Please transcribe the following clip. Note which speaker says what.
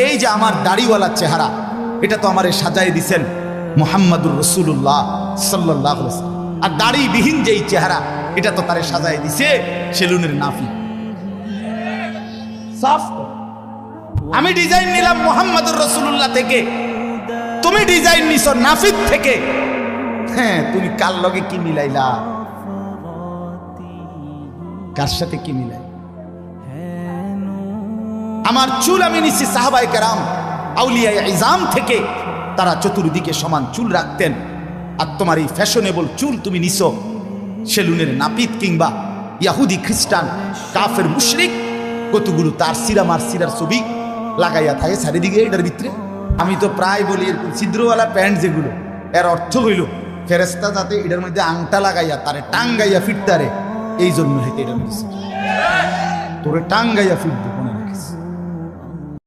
Speaker 1: এই যে আমার দাড়িওয়ালা চেহারা, এটা তো আমারে সাজায় দিছেন মুহাম্মাদুর রাসূলুল্লাহ সাল্লাল্লাহু আলাইহি ওয়াসাল্লাম। আর দাড়িবিহীন যেই চেহারা, এটা তো তারে সাজায় দিছে সেলুনের নাফি। সাফ আমি ডিজাইন নিলাম মুহাম্মাদুর রাসূলুল্লাহ থেকে, তুমি ডিজাইন নিছো নাফিদ থেকে। হ্যাঁ, তুমি কার লগে কি মিলাইলা, কার সাথে কি মিলাই? আমার চুল আমি নিছি সাহাবায়ে কেরাম আউলিয়ায়ে ইজাম থেকে, তারা চতুর্দিকে সমান চুল রাখতেন। আর তোমার এই ফ্যাশনেবল চুল তুমি নিছো সেলুনের নাপিত কিংবা ইয়াহুদি খ্রিস্টান কাফের মুশরিক, কতগুলো তার সিরামার সিরার ছবি লাগাইয়া থাকে চারিদিকে এটার ভিতরে। আমি তো প্রায় বলি এরকম ছিদ্রওয়ালা প্যান্ট যেগুলো, এর অর্থ হইল ফেরেস্তা যাতে এটার মধ্যে আংটা লাগাইয়া তারে টাঙ্গাইয়া ফিরতারে, এই জন্য হইতে এটা তোরে টাঙ্গাইয়া ফিরবে।